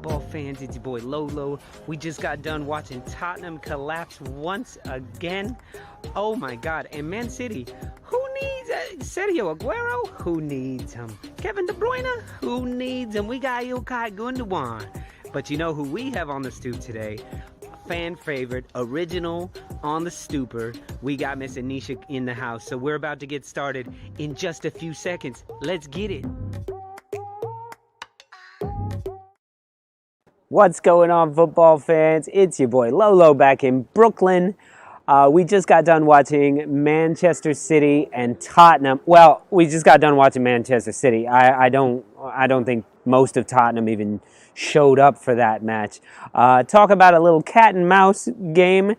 football fans? It's your boy Lolo. We just got done watching Tottenham collapse once again. Oh my God. And Man City, who needs Sergio Aguero? Who needs him? Kevin De Bruyne? Who needs him? We got Ilkay Gundogan. But you know who we have on the stoop today? Fan favorite, original on the stooper. We got Miss Aneesha in the house. So we're about to get started in just a few seconds. Let's get it. What's going on, football fans? It's your boy Lolo back in Brooklyn. We just got done watching Manchester City and Tottenham. Well, we just got done watching Manchester City. I don't think most of Tottenham even showed up for that match. Talk about a little cat and mouse game,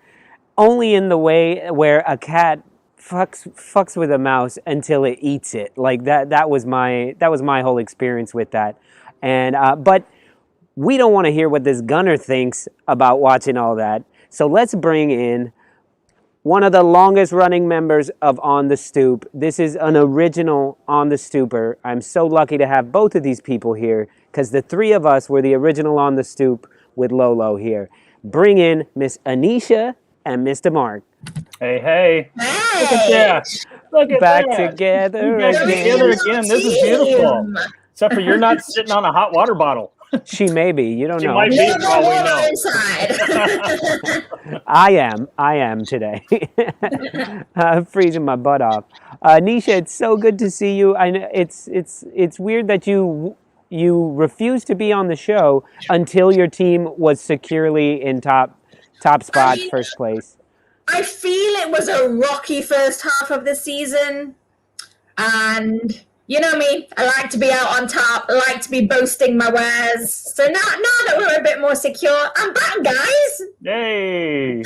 only in the way where a cat fucks with a mouse until it eats it. Like that was my whole experience with that. And but we don't want to hear what this gunner thinks about watching all that. So let's bring in one of the longest running members of On the Stoop. This is an original On the Stooper. I'm so lucky to have both of these people here because the three of us were the original On the Stoop with Lolo here. Bring in Miss Aneesha and Mr. Mark. Hey, hey. Hey. Look at that. Look at Back that. together Back again. together again. This is beautiful. Except for you're not sitting on a hot water bottle. She may be. You don't She know. might be. Never for all we water know. inside. I am today. Freezing my butt off. Aneesha, it's so good to see you. I know it's weird that you refused to be on the show until your team was securely in top spot, first place. I feel it was a rocky first half of the season, and you know me, I like to be out on top. I like to be boasting my wares. So now that we're a bit more secure, I'm back, guys. Yay.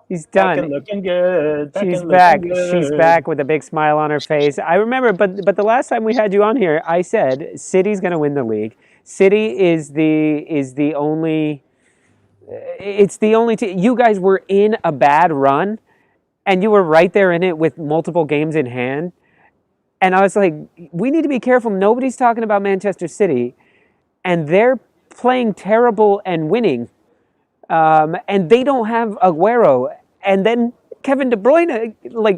He's done. Back and looking good. She's back. She's back with a big smile on her face. I remember, but the last time we had you on here, I said City's going to win the league. City is the only. It's the only team. You guys were in a bad run, and you were right there in it with multiple games in hand. And I was like, we need to be careful. Nobody's talking about Manchester City, and they're playing terrible and winning. And they don't have Aguero. And then Kevin De Bruyne,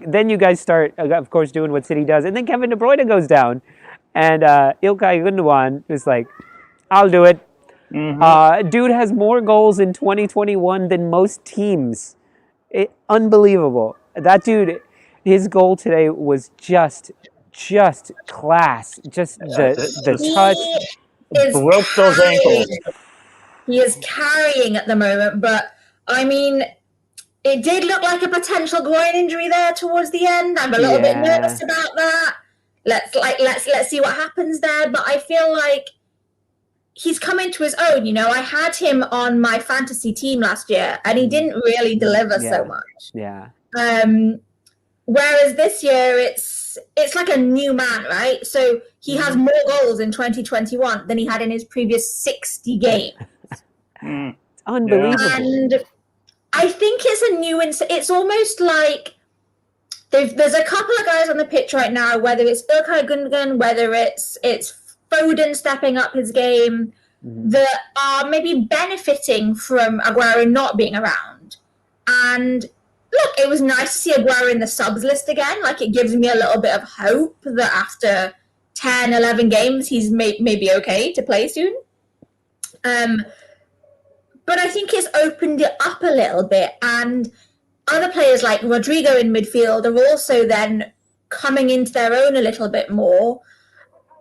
then you guys start, of course, doing what City does. And then Kevin De Bruyne goes down. And Ilkay Gundogan is like, I'll do it. Mm-hmm. Dude has more goals in 2021 than most teams. Unbelievable. That dude, his goal today was just class. Just the touch. Broke those ankles. He is carrying at the moment, but I mean, it did look like a potential groin injury there towards the end. I'm a little bit nervous about that. Let's see what happens there. But I feel like he's come into his own. You know, I had him on my fantasy team last year, and he didn't really deliver so much. Yeah. Whereas this year, it's like a new man, right? So he has more goals in 2021 than he had in his previous 60 games. It's unbelievable. And I think it's a new. It's almost like there's a couple of guys on the pitch right now. Whether it's Ilkay Gundogan, whether it's Foden stepping up his game, that are maybe benefiting from Aguero not being around. And look, it was nice to see Aguero in the subs list again. Like, it gives me a little bit of hope that after 10, 11 games, he's maybe okay to play soon. But I think it's opened it up a little bit. And other players like Rodrigo in midfield are also then coming into their own a little bit more.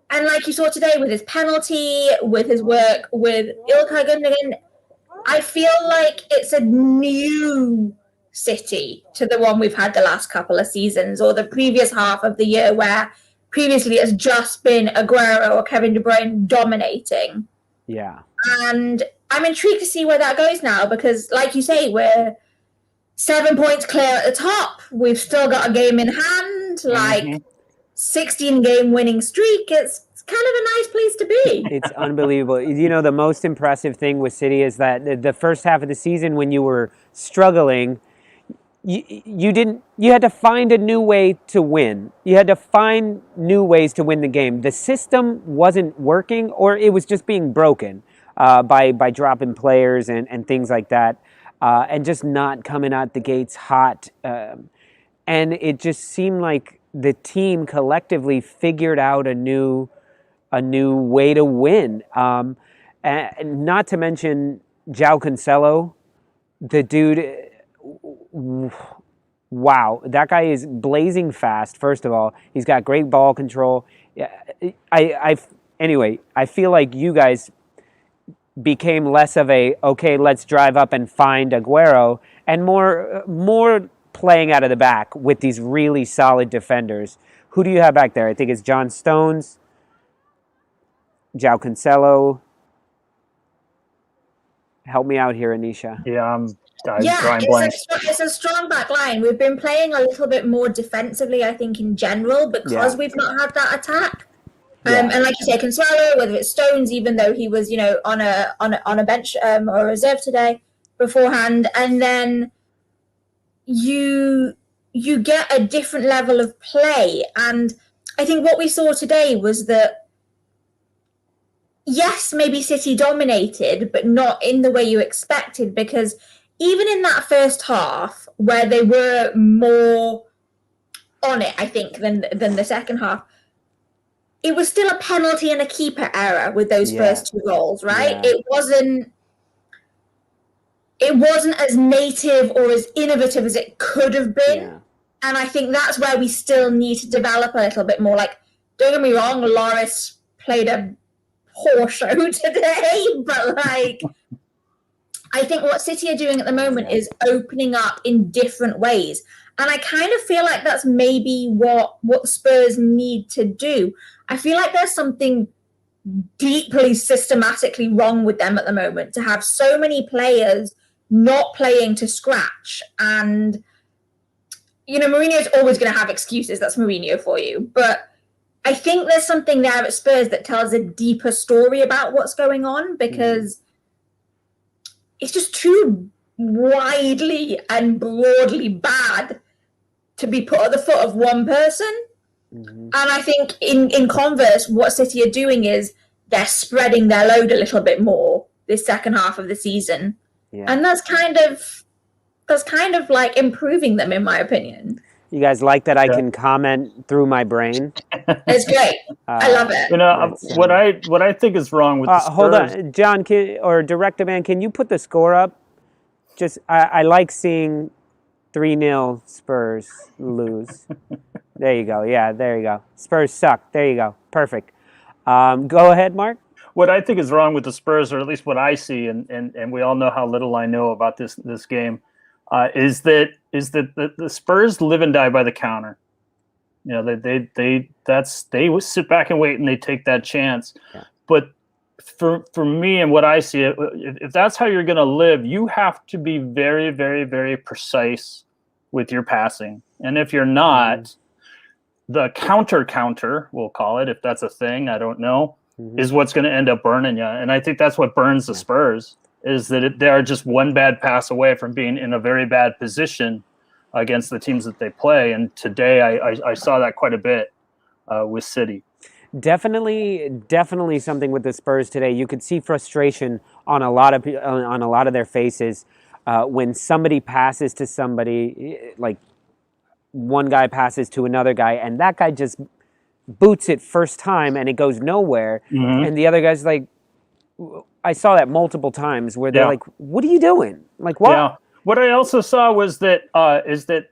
And like you saw today with his penalty, with his work with Ilkay Gundogan, I feel like it's a new City to the one we've had the last couple of seasons or the previous half of the year where previously it's just been Aguero or Kevin De Bruyne dominating. Yeah. And I'm intrigued to see where that goes now because, like you say, we're 7 points clear at the top. We've still got a game in hand, 16-game winning streak. It's kind of a nice place to be. It's unbelievable. You know, the most impressive thing with City is that the first half of the season when you were struggling, you had to find a new way to win. You had to find new ways to win the game. The system wasn't working or it was just being broken. by dropping players and things like that, and just not coming out the gates hot. And it just seemed like the team collectively figured out a new way to win. And not to mention João Cancelo, the dude. Wow, that guy is blazing fast. First of all, he's got great ball control. Anyway, I feel like you guys became less of a okay, let's drive up and find Aguero, and more playing out of the back with these really solid defenders. Who do you have back there? I think it's John Stones, João Cancelo. Help me out here, Aneesha. Yeah, it's a strong back line. We've been playing a little bit more defensively, I think, in general, because we've not had that attack. And like you say, Cancelo, whether it's Stones, even though he was, on a bench or a reserve today beforehand, and then you get a different level of play. And I think what we saw today was that, yes, maybe City dominated, but not in the way you expected, because even in that first half, where they were more on it, I think, than the second half, it was still a penalty and a keeper error with those first 2 goals, right? Yeah. It wasn't as native or as innovative as it could have been. Yeah. And I think that's where we still need to develop a little bit more. Like, don't get me wrong, Loris played a poor show today, but I think what City are doing at the moment is opening up in different ways. And I kind of feel like that's maybe what Spurs need to do. I feel like there's something deeply systematically wrong with them at the moment, to have so many players not playing to scratch. And, Mourinho's always going to have excuses. That's Mourinho for you. But I think there's something there at Spurs that tells a deeper story about what's going on, because it's just too widely and broadly bad to be put at the foot of one person. And I think in converse, what City are doing is they're spreading their load a little bit more this second half of the season. Yeah. And that's kind of like improving them, in my opinion. You guys like that I can comment through my brain? It's great. I love it. What I think is wrong with the Spurs... Hold on, John, or Director Man, can you put the score up? Just I like seeing 3-0 Spurs lose. There you go. Yeah, there you go. Spurs suck. There you go. Perfect. Go ahead, Mark. What I think is wrong with the Spurs, or at least what I see, and we all know how little I know about this game, is that the Spurs live and die by the counter. They sit back and wait, and they take that chance. Yeah. But for me and what I see, if that's how you're going to live, you have to be very, very, very precise with your passing. And if you're not, the counter, we'll call it, if that's a thing, I don't know, is what's going to end up burning you. And I think that's what burns the Spurs, is that they are just one bad pass away from being in a very bad position against the teams that they play. And today I saw that quite a bit with City. Definitely something with the Spurs today. You could see frustration on a lot of their faces when somebody passes to somebody, like one guy passes to another guy, and that guy just boots it first time and it goes nowhere. And the other guy's like, I saw that multiple times where they're like, what are you doing? Like, what? Yeah. What I also saw was that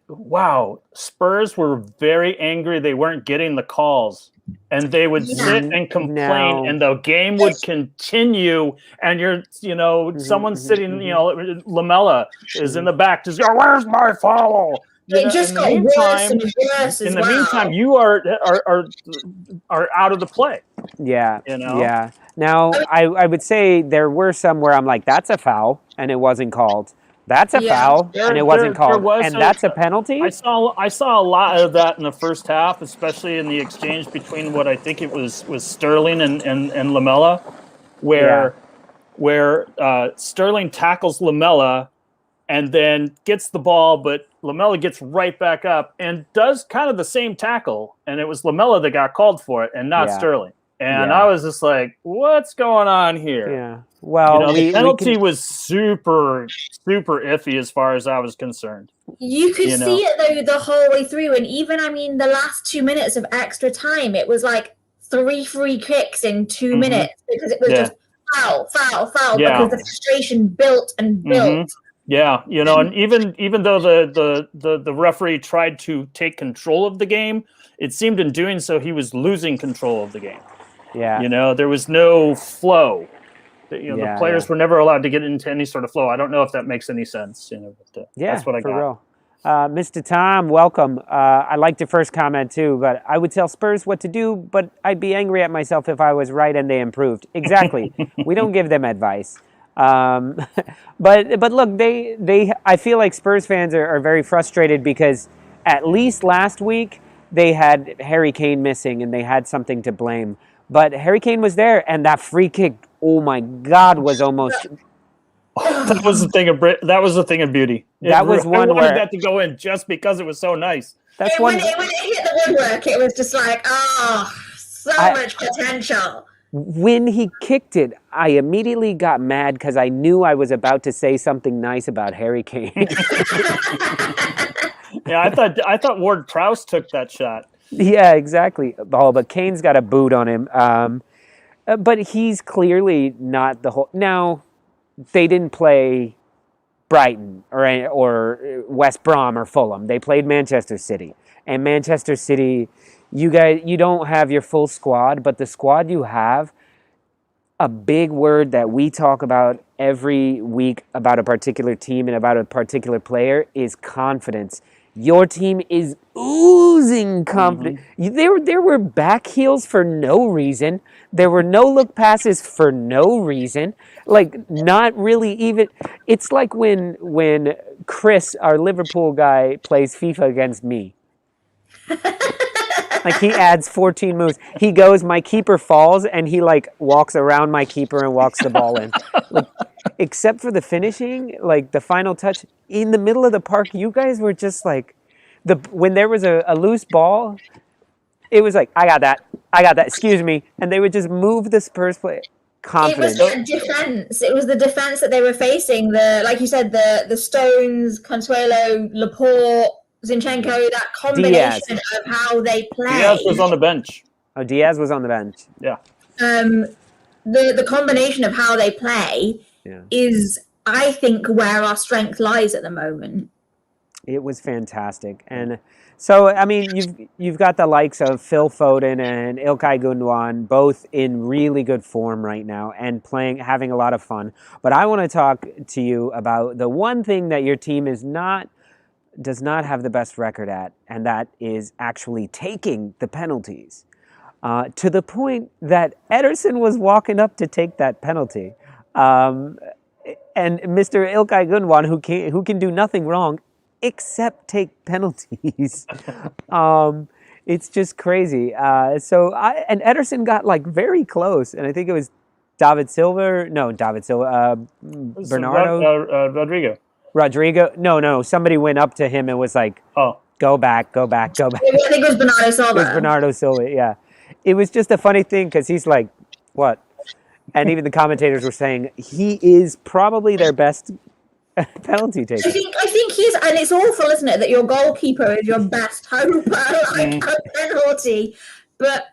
wow, Spurs were very angry they weren't getting the calls, and they would sit and complain, and the game would continue. And someone's sitting, Lamella is in the back, just go, "Where's my foul?" It just got worse and worse. In the meantime, you are out of the play. Yeah, yeah. Now, I would say there were some where I'm like, that's a foul, and it wasn't called. That's a foul, and it wasn't called. And that's a penalty? I saw a lot of that in the first half, especially in the exchange between what I think it was Sterling and Lamella, where Sterling tackles Lamella and then gets the ball, but Lamella gets right back up and does kind of the same tackle, and it was Lamella that got called for it and not Sterling. And Yeah. I was just like, what's going on here? Yeah. Well, the penalty was super, super iffy as far as I was concerned. You could see it though the whole way through, and even the last 2 minutes of extra time, it was like 3 free kicks in 2 minutes because it was just foul because the frustration built and built. Yeah, and even though the referee tried to take control of the game, it seemed in doing so he was losing control of the game. Yeah. There was no flow. The players were never allowed to get into any sort of flow. I don't know if that makes any sense. But, that's what I got. Real. Mr. Tom, welcome. I liked your first comment too, but I would tell Spurs what to do, but I'd be angry at myself if I was right and they improved. Exactly. We don't give them advice. But look, I feel like Spurs fans are very frustrated because at least last week they had Harry Kane missing and they had something to blame. But Harry Kane was there, and that free kick, oh my God, was almost. That was the thing of beauty. That was one I wanted where that to go in just because it was so nice. That's when it hit the woodwork, it was just like, so much potential. When he kicked it, I immediately got mad because I knew I was about to say something nice about Harry Kane. Yeah, I thought Ward Prowse took that shot. Yeah, exactly. Oh, but Kane's got a boot on him. But he's clearly not the whole. Now, they didn't play Brighton or West Brom or Fulham. They played Manchester City. And Manchester City, you don't have your full squad, but the squad you have, a big word that we talk about every week about a particular team and about a particular player is confidence. Your team is oozing confidence. There were back heels for no reason. There were no-look passes for no reason. Like, not really even... It's like when Chris, our Liverpool guy, plays FIFA against me. Like, he adds 14 moves. He goes, my keeper falls, and he, walks around my keeper and walks the ball in. Like, except for the finishing, the final touch, in the middle of the park, you guys were just when there was a loose ball, it was like, I got that, excuse me. And they would just move the Spurs play. Confident. It was the defense. It was the defense that they were facing. Like you said, the Stones, Consuelo, Laporte, Zinchenko, that combination of how they play. Diaz was on the bench. Oh, Diaz was on the bench. Yeah. The combination of how they play is, I think, where our strength lies at the moment. It was fantastic. And so, I mean, you've got the likes of Phil Foden and Ilkay Gundogan, both in really good form right now and having a lot of fun. But I want to talk to you about the one thing that your team does not have the best record at, and that is actually taking the penalties. To the point that Ederson was walking up to take that penalty. And Mr. Ilkay Gundogan, who can do nothing wrong except take penalties. It's just crazy. And Ederson got very close, and I think it was Bernardo. Rodrigo. No. Somebody went up to him and was like, "Oh, go back." I think it was Bernardo Silva. It was Bernardo Silva. Yeah. It was just a funny thing because he's like, what? And even the commentators were saying he is probably their best penalty taker. I think he's, and it's awful, isn't it, that your goalkeeper is your best hope a penalty. But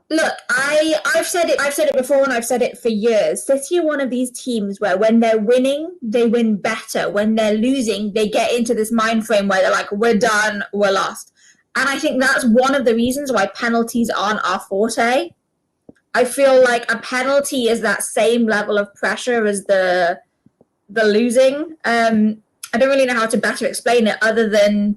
look, I've said it before, and I've said it for years. City are one of these teams where when they're winning, they win better. When they're losing, they get into this mind frame where they're like, we're done, we're lost. And I think that's one of the reasons why penalties aren't our forte. I feel like a penalty is that same level of pressure as the losing. I don't really know how to better explain it other than,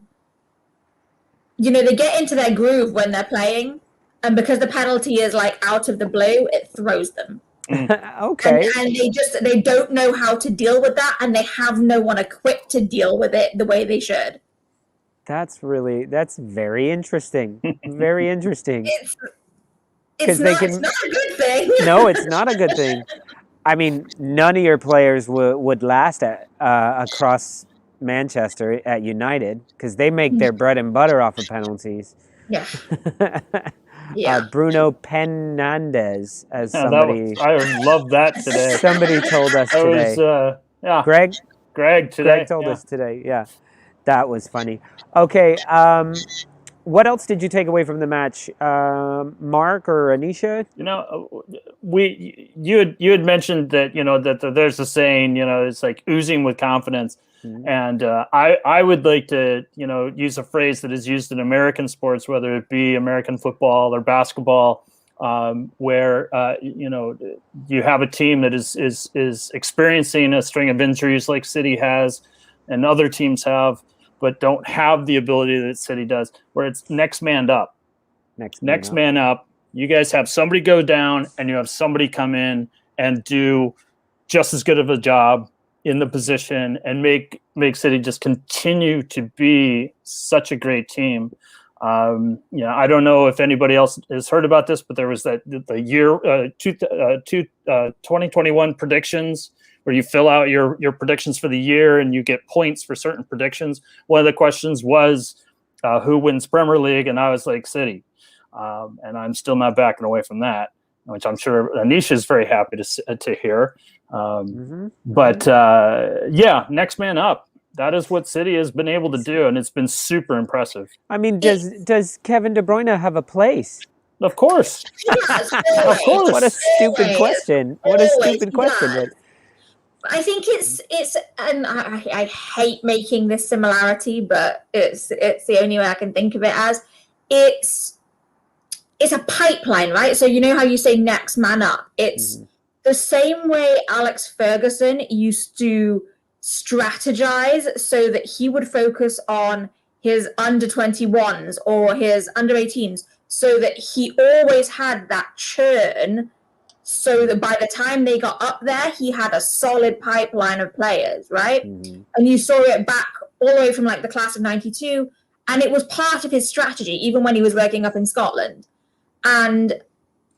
they get into their groove when they're playing. And because the penalty is out of the blue, it throws them. Okay. And they don't know how to deal with that, and they have no one equipped to deal with it the way they should. That's very interesting. Very interesting. It's not a good thing. No, it's not a good thing. I mean, none of your players would last across Manchester at United because they make their bread and butter off of penalties. Yeah. Yeah. Bruno Penandes, as Yeah, somebody I love that today. somebody told us That today. was yeah, Greg Greg today. told yeah. us today. Yeah, that was funny. Okay, what else did you take away from the match, Mark or Aneesha? You know, you had mentioned that that there's a saying, it's like oozing with confidence, and I would like to use a phrase that is used in American sports, whether it be American football or basketball, where you have a team that is experiencing a string of injuries like City has, and other teams have, but don't have the ability that City does, where it's next man up. Next man up. You guys have somebody go down, and you have somebody come in and do just as good of a job in the position, and make City just continue to be such a great team. I don't know if anybody else has heard about this, but there was the year 2021 predictions, where you fill out your predictions for the year and you get points for certain predictions. One of the questions was who wins Premier League, and I was like City. And I'm still not backing away from that, which I'm sure Aneesha is very happy to hear. But yeah, next man up. That is what City has been able to do, and it's been super impressive. I mean, does Kevin De Bruyne have a place? Of course. Yes, Of course. What a stupid question. What a stupid question. But I think it's and I hate making this similarity, but it's the only way I can think of it as. It's a pipeline, right? So you know how you say next man up? It's the same way Alex Ferguson used to strategize so that he would focus on his under 21s or his under 18s, so that he always had that churn, so that by the time they got up there, he had a solid pipeline of players, right? And you saw it back all the way from like the class of 92, and it was part of his strategy, even when he was working up in Scotland. And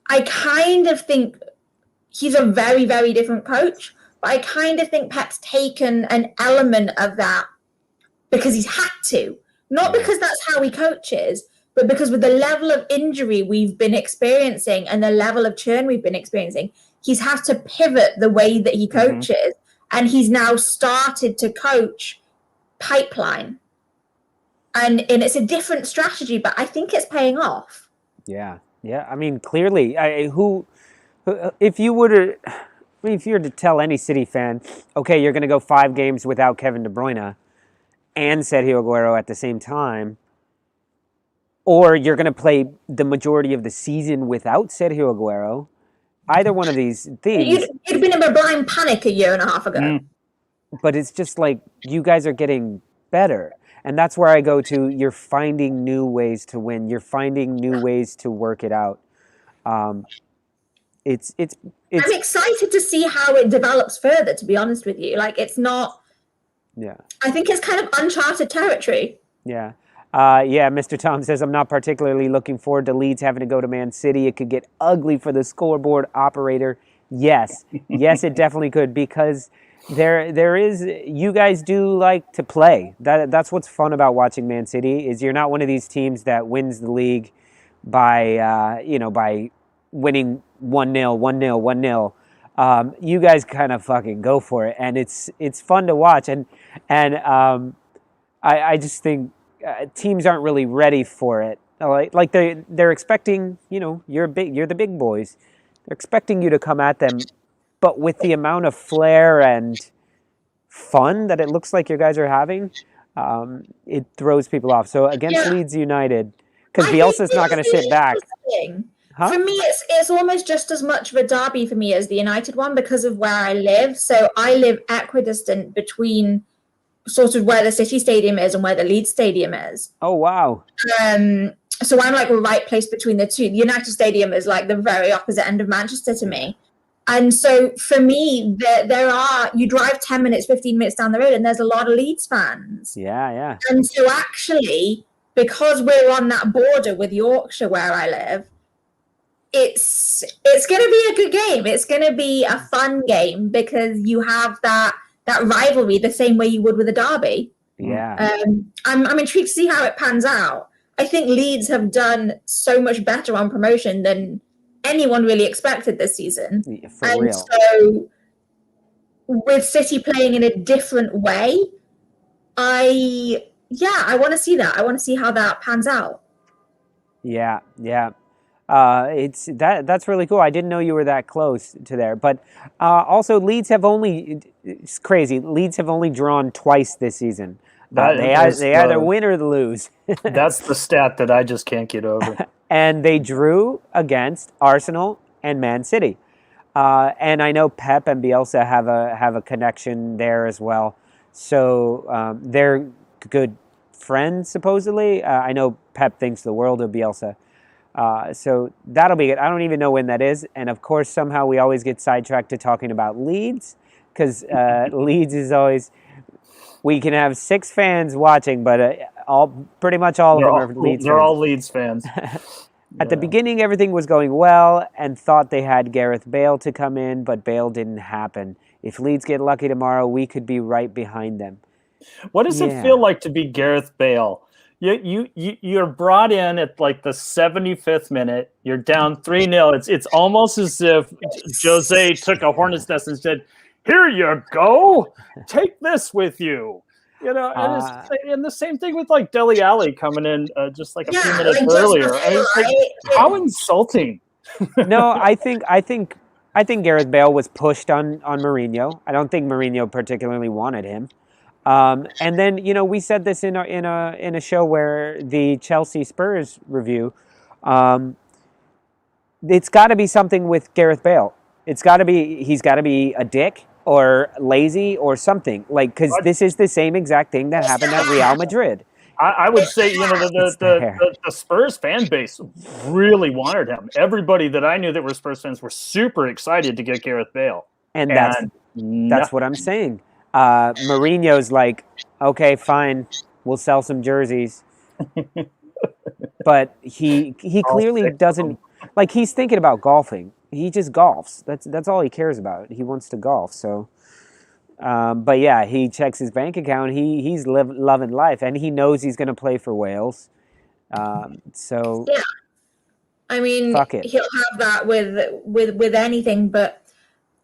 I kind of think he's a very, very different coach, but I kind of think Pep's taken an element of that because he's had to. Not because that's how he coaches, but because with the level of injury we've been experiencing and the level of churn we've been experiencing, he's had to pivot the way that he coaches. And he's now started to coach pipeline. And it's a different strategy, but I think it's paying off. yeah. I mean, clearly, if you were to tell any City fan, okay, you're going to go 5 games without Kevin De Bruyne and Sergio Aguero at the same time, or you're going to play the majority of the season without Sergio Aguero, either one of these things. You'd been in a blind panic a year and a half ago. But it's just like you guys are getting better. And that's where I go to, you're finding new ways to win. You're finding new ways to work it out. It's I'm excited to see how it develops further, to be honest with you. Like, it's not... Yeah. I think it's kind of uncharted territory. Yeah. Mr. Tom says, I'm not particularly looking forward to Leeds having to go to Man City. It could get ugly for the scoreboard operator. Yes. Yes, it definitely could, because... There is. You guys do like to play. That's what's fun about watching Man City, is you're not one of these teams that wins the league by by winning 1-0, 1-0, 1-0. You guys kind of fucking go for it, and it's fun to watch. And I just think teams aren't really ready for it. Like they're expecting, you're the big boys. They're expecting you to come at them. But with the amount of flair and fun that it looks like you guys are having, it throws people off. So against Leeds United, because Bielsa's not going to sit back. For me, it's almost just as much of a derby for me as the United one because of where I live. So I live equidistant between sort of where the City Stadium is and where the Leeds Stadium is. Oh, wow. So I'm like right placed between the two. The United Stadium is like the very opposite end of Manchester to me. And so for me, you drive 10 minutes, 15 minutes down the road, and there's a lot of Leeds fans. Yeah. And so actually, because we're on that border with Yorkshire where I live, it's going to be a good game. It's going to be a fun game because you have that rivalry the same way you would with a derby. Yeah. I'm intrigued to see how it pans out. I think Leeds have done so much better on promotion than anyone really expected this season. Yeah, for real. So with City playing in a different way, I want to see that. I want to see how that pans out. Yeah. That's really cool. I didn't know you were that close to there. But also, it's crazy. Leeds have only drawn twice this season. They either win or lose. That's the stat that I just can't get over. And they drew against Arsenal and Man City. And I know Pep and Bielsa have a connection there as well. So they're good friends, supposedly. I know Pep thinks the world of Bielsa. So that'll be good. I don't even know when that is. And of course, somehow we always get sidetracked to talking about Leeds, because Leeds is always... We can have 6 fans watching, but pretty much all of them are Leeds fans. They're all Leeds fans. At the beginning, everything was going well and thought they had Gareth Bale to come in, but Bale didn't happen. If Leeds get lucky tomorrow, we could be right behind them. What does it feel like to be Gareth Bale? You're brought in at like the 75th minute. You're down 3-0. It's almost as if Jose took a hornet's nest and said, "Here you go. Take this with you." You know, and the same thing with like Dele Alli coming in just like a few minutes earlier. How insulting! No, I think Gareth Bale was pushed on Mourinho. I don't think Mourinho particularly wanted him. And then we said this in a show where the Chelsea Spurs review. It's got to be something with Gareth Bale. He's got to be a dick or lazy or something, because this is the same exact thing that happened at Real Madrid. I would say the Spurs fan base really wanted him. Everybody that I knew that were Spurs fans were super excited to get Gareth Bale, and that's what I'm saying. Mourinho's like, okay, fine, we'll sell some jerseys, but he clearly doesn't. Like, he's thinking about golfing. He just golfs. That's all he cares about. He wants to golf. So, but yeah, he checks his bank account. He's loving life, and he knows he's going to play for Wales. So yeah, I mean, he'll have that with anything. But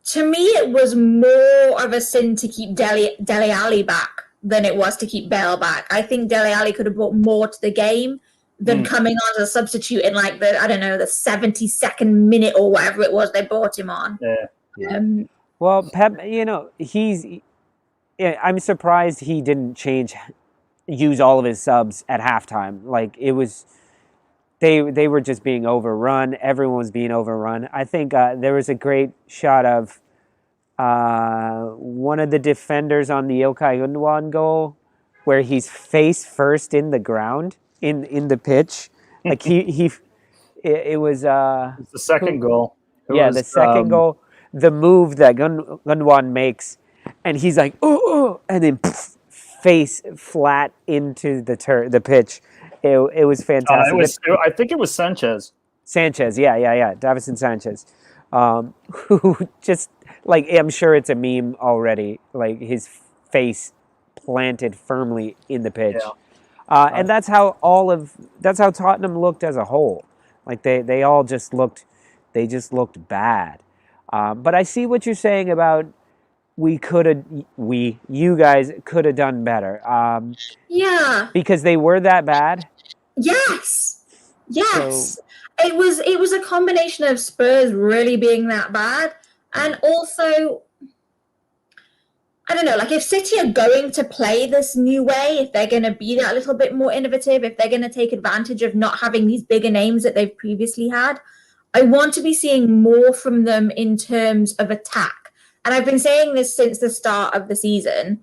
to me, it was more of a sin to keep Dele Alli back than it was to keep Bale back. I think Dele Alli could have brought more to the game than coming on as a substitute in like the 72nd minute or whatever it was they brought him on. Yeah. Well, Pep, I'm surprised he didn't use all of his subs at halftime. Like, it was, they were just being overrun. Everyone was being overrun. I think there was a great shot of one of the defenders on the Ilkay Gundogan goal where he's face first in the ground. In the pitch, like it was the second goal. The second goal, the move that Gundogan makes, and he's like, oh, and then face flat into the pitch. It was fantastic. I think it was Sanchez. Yeah, Davison Sanchez, who just, like, I'm sure it's a meme already. Like, his face planted firmly in the pitch. Yeah. And that's how Tottenham looked as a whole. Like, they all just looked bad. But I see what you're saying about you guys could have done better. Yeah. Because they were that bad. Yes. So, it was a combination of Spurs really being that bad, and also, I don't know, like, if City are going to play this new way, if they're going to be that little bit more innovative, if they're going to take advantage of not having these bigger names that they've previously had, I want to be seeing more from them in terms of attack. And I've been saying this since the start of the season.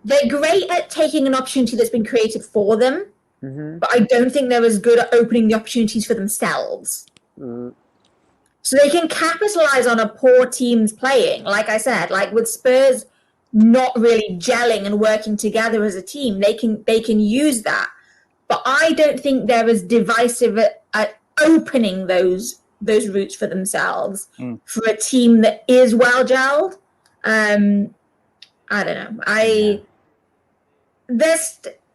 They're great at taking an opportunity that's been created for them, but I don't think they're as good at opening the opportunities for themselves. So they can capitalize on a poor team's playing. Like I said, like with Spurs not really gelling and working together as a team, they can use that. But I don't think they're as divisive at opening those routes for themselves for a team that is well gelled. I don't know.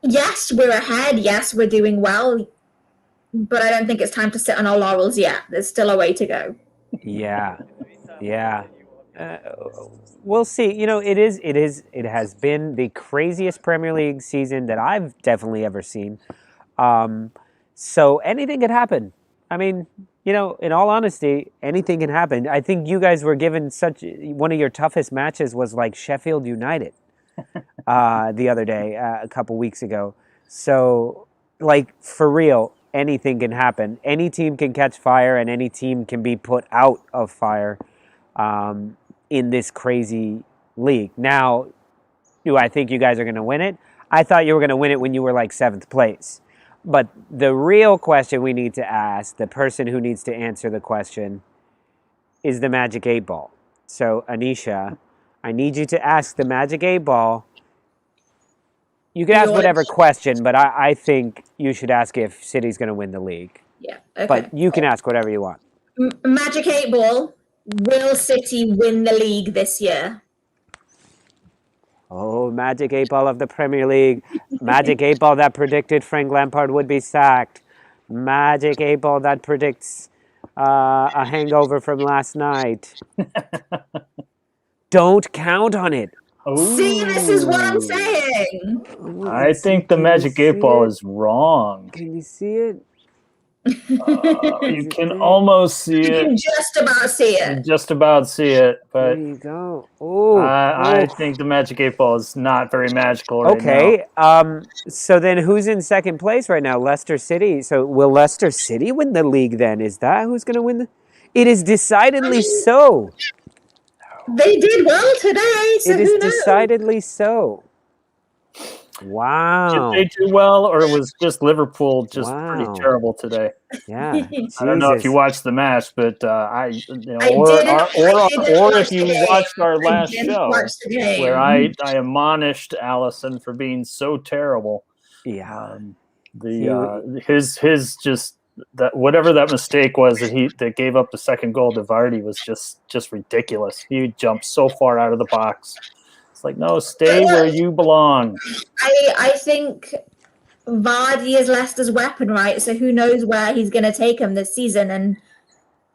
Yes, we're ahead. Yes, we're doing well. But I don't think it's time to sit on our laurels yet. There's still a way to go. Yeah. Uh, we'll see. It has been the craziest Premier League season that I've definitely ever seen. So anything can happen. I mean, in all honesty, anything can happen. I think you guys were given one of your toughest matches was like Sheffield United the other day, a couple weeks ago. So, like, for real, anything can happen. Any team can catch fire, and any team can be put out of fire in this crazy league. Now, do I think you guys are going to win it? I thought you were going to win it when you were like 7th place. But the real question we need to ask, the person who needs to answer the question, is the Magic 8 Ball. So, Aneesha, I need you to ask the Magic 8 Ball. You can ask whatever question, but I think you should ask if City's going to win the league. Yeah, okay. But you can ask whatever you want. Magic 8 Ball, will City win the league this year? Oh, Magic 8 Ball of the Premier League. Magic 8 Ball that predicted Frank Lampard would be sacked. Magic 8 Ball that predicts a hangover from last night. Don't count on it. Ooh. See, this is what I'm saying. I think the Magic 8 Ball is wrong. Can you see it? You can almost see You it. can just about see it. Just about see it, but There you go. Oh, I think the Magic 8 Ball is not very magical right now. Okay. So then who's in second place right now? Leicester City. So will Leicester City win the league then? Is that who's going to win? It is decidedly so. They did well today, so It is who knows? decidedly so. Wow. Did they do well, or was just Liverpool just Wow. pretty terrible today? Yeah. I don't know if you Jesus. watched the match, but or didn't if you watch the game. watched our last didn't show watch the game. where I admonished Allison for being so terrible. Yeah. His just that whatever that mistake was that gave up the second goal to Vardy was just ridiculous. He jumped so far out of the box. It's like, no, stay where you belong. I think Vardy is Leicester's weapon, right? So who knows where he's going to take him this season? And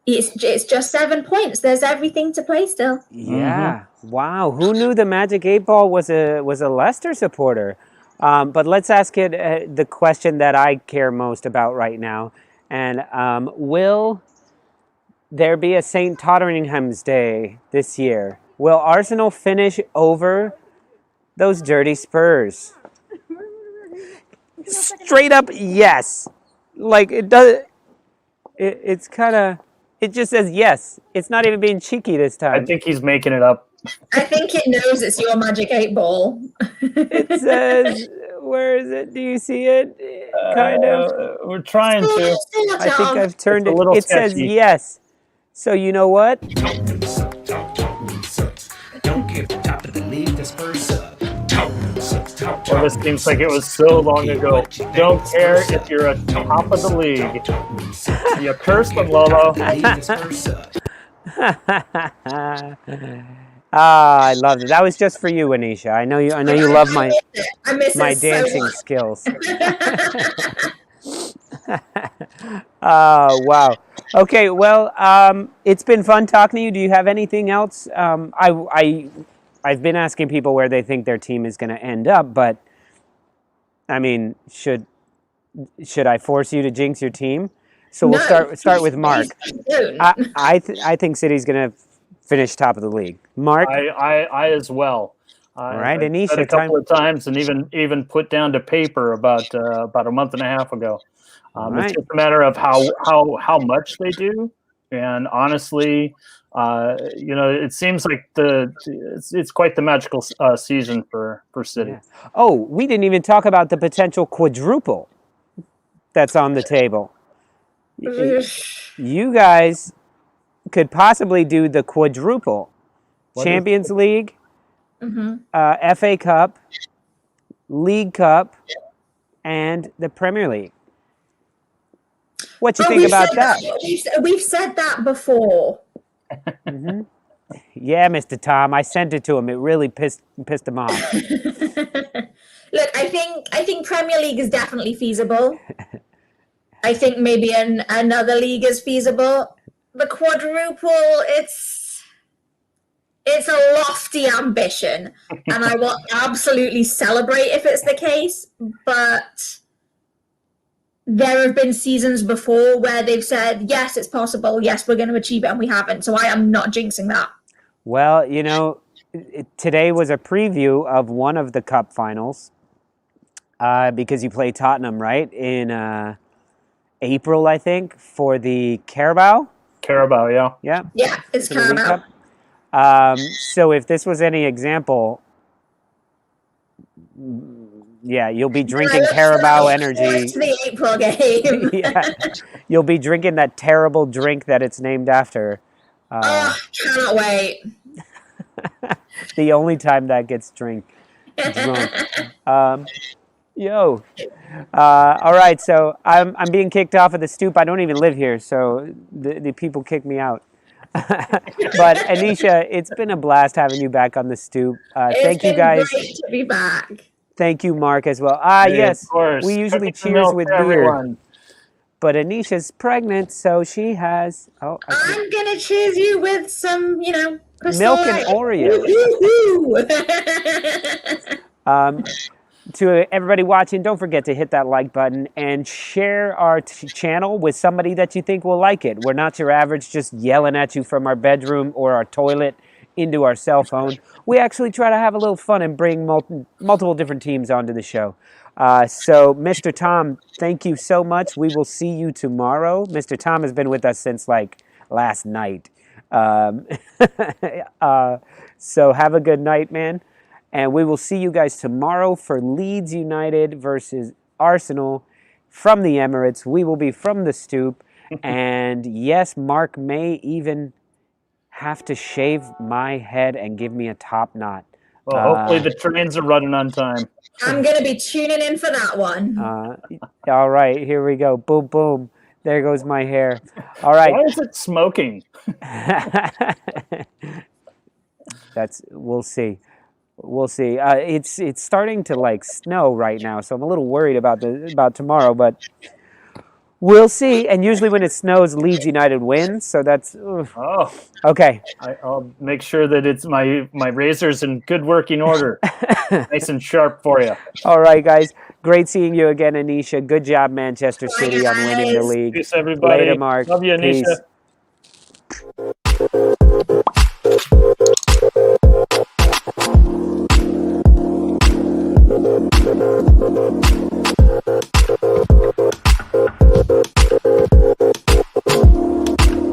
it's just 7 points. There's everything to play still. Yeah. Wow. Who knew the Magic 8 Ball was a Leicester supporter? But let's ask it the question that I care most about right now. And will there be a St. Tottenham's Day this year? Will Arsenal finish over those dirty Spurs? Straight up, yes. Like it does. It's kind of. It just says yes. It's not even being cheeky this time. I think he's making it up. I think it knows it's your Magic 8 Ball. It says, where is it? Do you see it? Kind of. We're trying to. I think I've turned It's a it. little It says sketchy. yes. So you know what? Don't give the top of the league the Spurs up. Well, this seems like it was so long ago. Don't care if you're at top of the league. You cursed them, Lolo. I loved it. That was just for you, Aneesha. I know you love my dancing skills. Oh, wow. Okay, well, it's been fun talking to you. Do you have anything else? I've been asking people where they think their team is going to end up, but I mean, should I force you to jinx your team? So we'll start with Mark. I think City's going to finish top of the league. Mark, I as well. All right, I Aneesha, said a couple of times, and even put down to paper about a month and a half ago. right. It's just a matter of how much they do, and honestly, it seems like it's quite the magical season for City. Yeah. Oh, we didn't even talk about the potential quadruple that's on the table. You guys could possibly do the quadruple. Champions League, FA Cup, League Cup, and the Premier League. What do you think about that? We've said that before. Mm-hmm. Yeah, Mr. Tom, I sent it to him. It really pissed him off. Look, I think Premier League is definitely feasible. I think maybe another league is feasible. The quadruple, it's a lofty ambition, and I will absolutely celebrate if it's the case. But there have been seasons before where they've said, yes, it's possible. Yes, we're going to achieve it, and we haven't. So I am not jinxing that. Well, today was a preview of one of the cup finals because you play Tottenham, right, in April, I think, for the Carabao. Carabao, yeah. Yeah. Yeah, it's For the League Carabao. Cup. So if this was any example, yeah, you'll be drinking Carabao energy. To the April game. Yeah, you'll be drinking that terrible drink that it's named after. Cannot wait. The only time that gets drunk. All right, so I'm being kicked off of the Stoop. I don't even live here, so the people kick me out. But Aneesha, it's been a blast having you back on the Stoop. Thank you guys. Great to be back. Thank you, Mark, as well. Yes, Yes, of course. we usually Cookies and cheers milk with for beer. everyone. But Anisha's pregnant, so she has. I'm gonna cheers you with some, Crystal Milk and Light. Oreos. Woo-hoo-hoo. To everybody watching, don't forget to hit that like button and share our channel with somebody that you think will like it. We're not your average just yelling at you from our bedroom or our toilet into our cell phone. We actually try to have a little fun and bring multiple different teams onto the show. So, Mr. Tom, thank you so much. We will see you tomorrow. Mr. Tom has been with us since last night. So have a good night, man. And we will see you guys tomorrow for Leeds United versus Arsenal from the Emirates. We will be from the Stoop. And yes, Mark may even have to shave my head and give me a top knot. Well, hopefully the trains are running on time. I'm going to be tuning in for that one. All right, here we go. Boom, boom. There goes my hair. All right. Why is it smoking? We'll see. We'll see. It's starting to snow right now, so I'm a little worried about tomorrow, but we'll see. And usually when it snows, Leeds United wins, so that's okay. I'll make sure that it's my razor's in good working order, nice and sharp for you. All right, guys. Great seeing you again, Aneesha. Good job, Manchester City, on winning the league. Peace, everybody. Later, Mark. Love you, Aneesha. Peace.